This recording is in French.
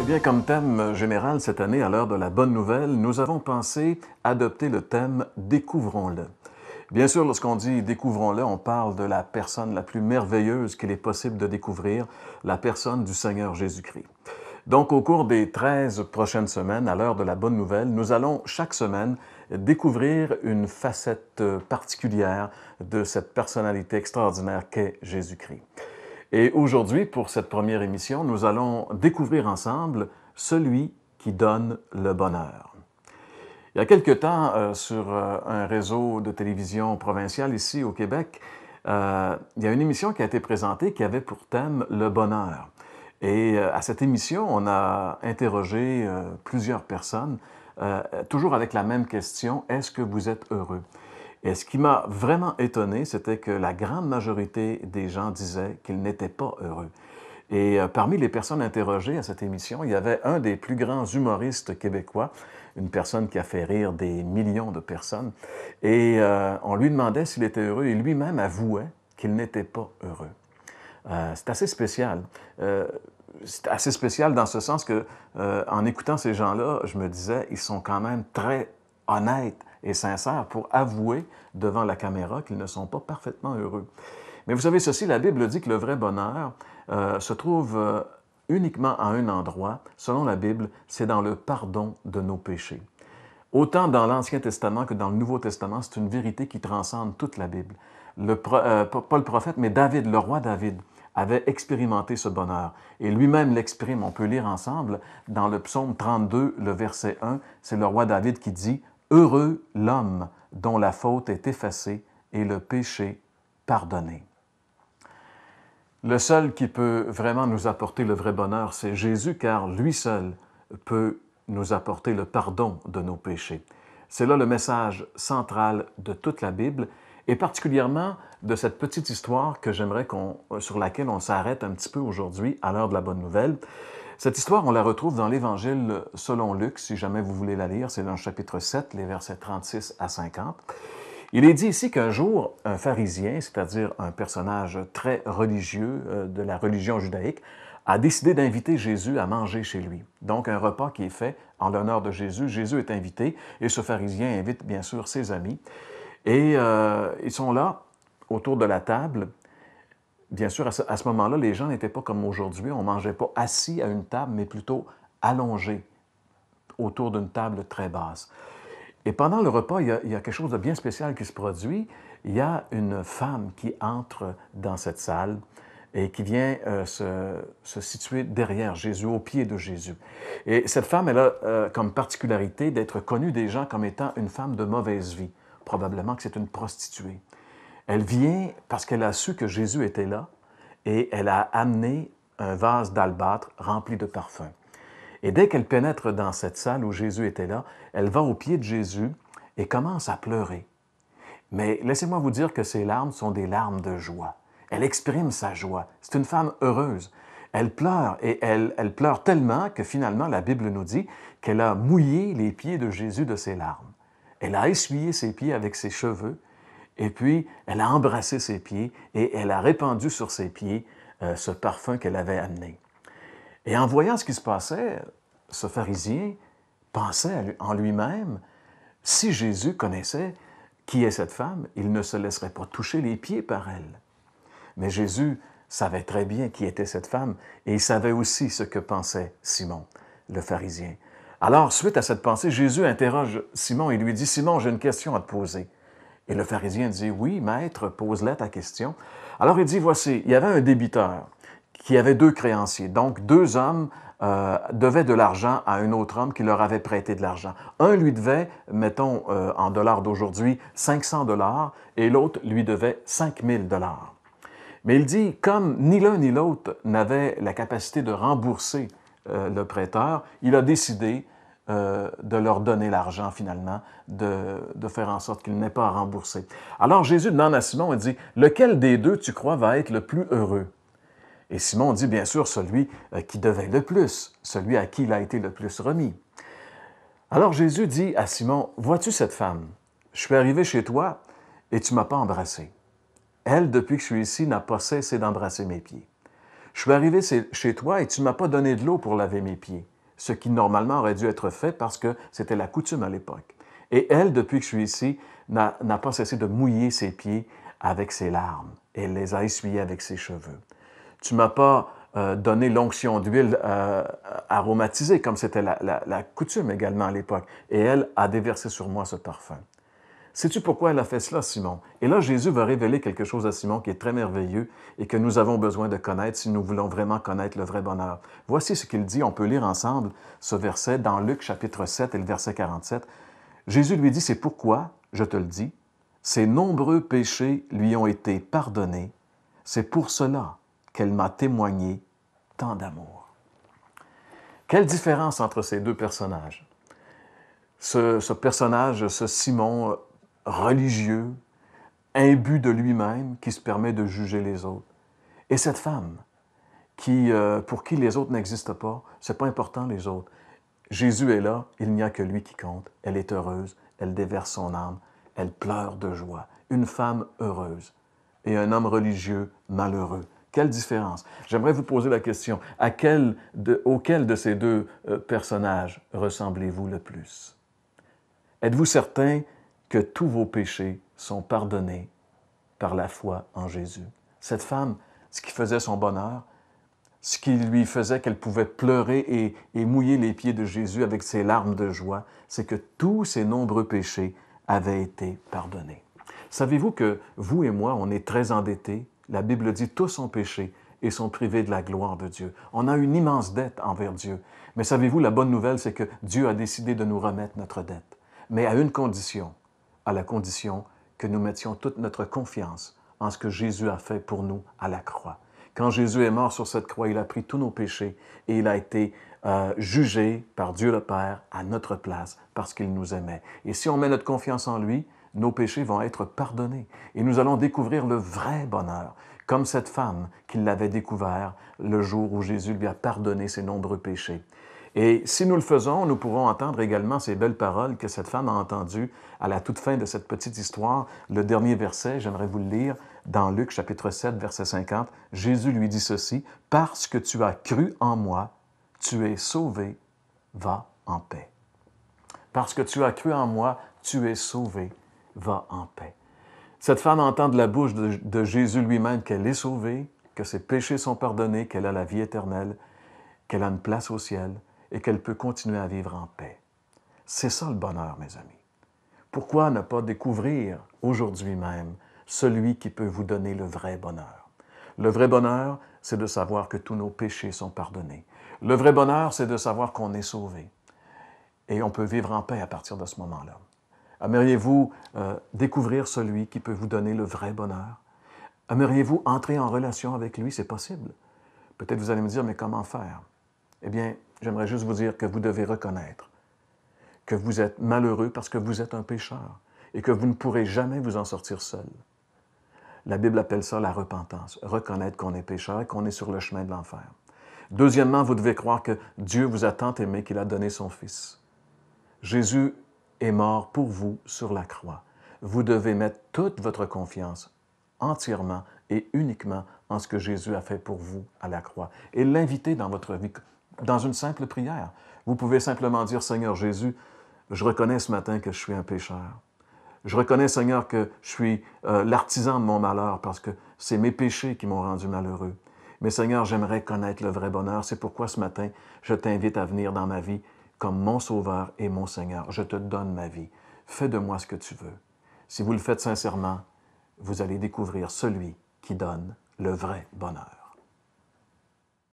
Eh bien, comme thème général cette année, à l'heure de la bonne nouvelle, nous avons pensé adopter le thème « Découvrons-le ». Bien sûr, lorsqu'on dit « Découvrons-le », on parle de la personne la plus merveilleuse qu'il est possible de découvrir, la personne du Seigneur Jésus-Christ. Donc, au cours des 13 prochaines semaines, à l'heure de la bonne nouvelle, nous allons chaque semaine découvrir une facette particulière de cette personnalité extraordinaire qu'est Jésus-Christ. Et aujourd'hui, pour cette première émission, nous allons découvrir ensemble celui qui donne le bonheur. Il y a quelque temps, sur un réseau de télévision provincial ici au Québec, il y a une émission qui a été présentée qui avait pour thème le bonheur. Et à cette émission, on a interrogé plusieurs personnes, toujours avec la même question, « Est-ce que vous êtes heureux? » Et ce qui m'a vraiment étonné, c'était que la grande majorité des gens disaient qu'ils n'étaient pas heureux. Et parmi les personnes interrogées à cette émission, il y avait un des plus grands humoristes québécois, une personne qui a fait rire des millions de personnes. Et on lui demandait s'il était heureux et lui-même avouait qu'il n'était pas heureux. C'est assez spécial. C'est assez spécial dans ce sens que, en écoutant ces gens-là, je me disais, ils sont quand même très honnêtes et sincères pour avouer devant la caméra qu'ils ne sont pas parfaitement heureux. Mais vous savez ceci, la Bible dit que le vrai bonheur se trouve uniquement à un endroit. Selon la Bible, c'est dans le pardon de nos péchés. Autant dans l'Ancien Testament que dans le Nouveau Testament, c'est une vérité qui transcende toute la Bible. Pas le prophète, mais David, le roi David, avait expérimenté ce bonheur. Et lui-même l'exprime, on peut lire ensemble, dans le psaume 32, le verset 1, c'est le roi David qui dit « Heureux l'homme dont la faute est effacée et le péché pardonné. » Le seul qui peut vraiment nous apporter le vrai bonheur, c'est Jésus, car lui seul peut nous apporter le pardon de nos péchés. C'est là le message central de toute la Bible, et particulièrement de cette petite histoire que j'aimerais sur laquelle on s'arrête un petit peu aujourd'hui, à l'heure de la bonne nouvelle. Cette histoire, on la retrouve dans l'Évangile selon Luc, si jamais vous voulez la lire, c'est dans le chapitre 7, les versets 36 à 50. Il est dit ici qu'un jour, un pharisien, c'est-à-dire un personnage très religieux de la religion judaïque, a décidé d'inviter Jésus à manger chez lui. Donc, un repas qui est fait en l'honneur de Jésus. Jésus est invité et ce pharisien invite bien sûr ses amis. Et ils sont là, autour de la table. Bien sûr, à ce moment-là, les gens n'étaient pas comme aujourd'hui. On ne mangeait pas assis à une table, mais plutôt allongés autour d'une table très basse. Et pendant le repas, il y a quelque chose de bien spécial qui se produit. Il y a une femme qui entre dans cette salle et qui vient se situer derrière Jésus, au pied de Jésus. Et cette femme, elle a comme particularité d'être connue des gens comme étant une femme de mauvaise vie. Probablement que c'est une prostituée. Elle vient parce qu'elle a su que Jésus était là et elle a amené un vase d'albâtre rempli de parfums. Et dès qu'elle pénètre dans cette salle où Jésus était là, elle va au pied de Jésus et commence à pleurer. Mais laissez-moi vous dire que ces larmes sont des larmes de joie. Elle exprime sa joie. C'est une femme heureuse. Elle pleure et elle pleure tellement que finalement la Bible nous dit qu'elle a mouillé les pieds de Jésus de ses larmes. Elle a essuyé ses pieds avec ses cheveux et puis elle a embrassé ses pieds et elle a répandu sur ses pieds ce parfum qu'elle avait amené. Et en voyant ce qui se passait, ce pharisien pensait en lui-même, si Jésus connaissait qui est cette femme, il ne se laisserait pas toucher les pieds par elle. Mais Jésus savait très bien qui était cette femme et il savait aussi ce que pensait Simon, le pharisien. Alors, suite à cette pensée, Jésus interroge Simon et lui dit « Simon, j'ai une question à te poser. » Et le pharisien dit « Oui, maître, pose-la ta question. » Alors il dit « Voici, il y avait un débiteur qui avait 2 créanciers. Donc, 2 hommes devaient de l'argent à un autre homme qui leur avait prêté de l'argent. Un lui devait, mettons en dollars d'aujourd'hui, 500 $ et l'autre lui devait 5000 $. Mais il dit, comme ni l'un ni l'autre n'avait la capacité de rembourser le prêteur, il a décidé de leur donner l'argent finalement, de faire en sorte qu'ils n'aient pas à rembourser. Alors Jésus demande à Simon, il dit, « Lequel des 2 tu crois va être le plus heureux? » Et Simon dit bien sûr celui qui devait le plus, celui à qui il a été le plus remis. Alors Jésus dit à Simon, « Vois-tu cette femme? Je suis arrivé chez toi et tu ne m'as pas embrassé. Elle, depuis que je suis ici, n'a pas cessé d'embrasser mes pieds. Je suis arrivé chez toi et tu ne m'as pas donné de l'eau pour laver mes pieds. ce qui normalement aurait dû être fait parce que c'était la coutume à l'époque. Et elle, depuis que je suis ici, n'a pas cessé de mouiller ses pieds avec ses larmes. Et elle les a essuyés avec ses cheveux. Tu ne m'as pas donné l'onction d'huile aromatisée, comme c'était la coutume également à l'époque. Et elle a déversé sur moi ce parfum. Sais-tu pourquoi elle a fait cela, Simon? Et là, Jésus va révéler quelque chose à Simon qui est très merveilleux et que nous avons besoin de connaître si nous voulons vraiment connaître le vrai bonheur. Voici ce qu'il dit, on peut lire ensemble ce verset dans Luc chapitre 7 et le verset 47. Jésus lui dit, c'est pourquoi, je te le dis, ses nombreux péchés lui ont été pardonnés. C'est pour cela qu'elle m'a témoigné tant d'amour. Quelle différence entre ces deux personnages? Ce personnage, ce Simon religieux, imbu de lui-même, qui se permet de juger les autres. Et cette femme, pour qui les autres n'existent pas, c'est pas important les autres. Jésus est là, il n'y a que lui qui compte. Elle est heureuse, elle déverse son âme, elle pleure de joie. Une femme heureuse et un homme religieux malheureux. Quelle différence? J'aimerais vous poser la question, auquel de ces deux personnages ressemblez-vous le plus? Êtes-vous certain que tous vos péchés sont pardonnés par la foi en Jésus? Cette femme, ce qui faisait son bonheur, ce qui lui faisait qu'elle pouvait pleurer et mouiller les pieds de Jésus avec ses larmes de joie, c'est que tous ses nombreux péchés avaient été pardonnés. Savez-vous que vous et moi, on est très endettés? La Bible dit « tous ont péché et sont privés de la gloire de Dieu ». On a une immense dette envers Dieu. Mais savez-vous, la bonne nouvelle, c'est que Dieu a décidé de nous remettre notre dette. Mais à une condition, à la condition que nous mettions toute notre confiance en ce que Jésus a fait pour nous à la croix. Quand Jésus est mort sur cette croix, il a pris tous nos péchés et il a été jugé par Dieu le Père à notre place parce qu'il nous aimait. Et si on met notre confiance en lui, nos péchés vont être pardonnés et nous allons découvrir le vrai bonheur, comme cette femme qui l'avait découvert le jour où Jésus lui a pardonné ses nombreux péchés. Et si nous le faisons, nous pourrons entendre également ces belles paroles que cette femme a entendues à la toute fin de cette petite histoire. Le dernier verset, j'aimerais vous le lire, dans Luc chapitre 7, verset 50. Jésus lui dit ceci, « Parce que tu as cru en moi, tu es sauvé, va en paix. » Parce que tu as cru en moi, tu es sauvé, va en paix. Cette femme entend de la bouche de Jésus lui-même qu'elle est sauvée, que ses péchés sont pardonnés, qu'elle a la vie éternelle, qu'elle a une place au ciel, et qu'elle peut continuer à vivre en paix. C'est ça le bonheur, mes amis. Pourquoi ne pas découvrir aujourd'hui même celui qui peut vous donner le vrai bonheur? Le vrai bonheur, c'est de savoir que tous nos péchés sont pardonnés. Le vrai bonheur, c'est de savoir qu'on est sauvé. Et on peut vivre en paix à partir de ce moment-là. Aimeriez-vous découvrir celui qui peut vous donner le vrai bonheur? Aimeriez-vous entrer en relation avec lui? C'est possible. Peut-être vous allez me dire, mais comment faire? Eh bien, j'aimerais juste vous dire que vous devez reconnaître que vous êtes malheureux parce que vous êtes un pécheur et que vous ne pourrez jamais vous en sortir seul. La Bible appelle ça la repentance, reconnaître qu'on est pécheur et qu'on est sur le chemin de l'enfer. Deuxièmement, vous devez croire que Dieu vous a tant aimé qu'il a donné son Fils. Jésus est mort pour vous sur la croix. Vous devez mettre toute votre confiance entièrement et uniquement en ce que Jésus a fait pour vous à la croix et l'inviter dans votre vie, dans une simple prière. Vous pouvez simplement dire, Seigneur Jésus, je reconnais ce matin que je suis un pécheur. Je reconnais, Seigneur, que je suis l'artisan de mon malheur parce que c'est mes péchés qui m'ont rendu malheureux. Mais Seigneur, j'aimerais connaître le vrai bonheur. C'est pourquoi ce matin, je t'invite à venir dans ma vie comme mon Sauveur et mon Seigneur. Je te donne ma vie. Fais de moi ce que tu veux. Si vous le faites sincèrement, vous allez découvrir celui qui donne le vrai bonheur.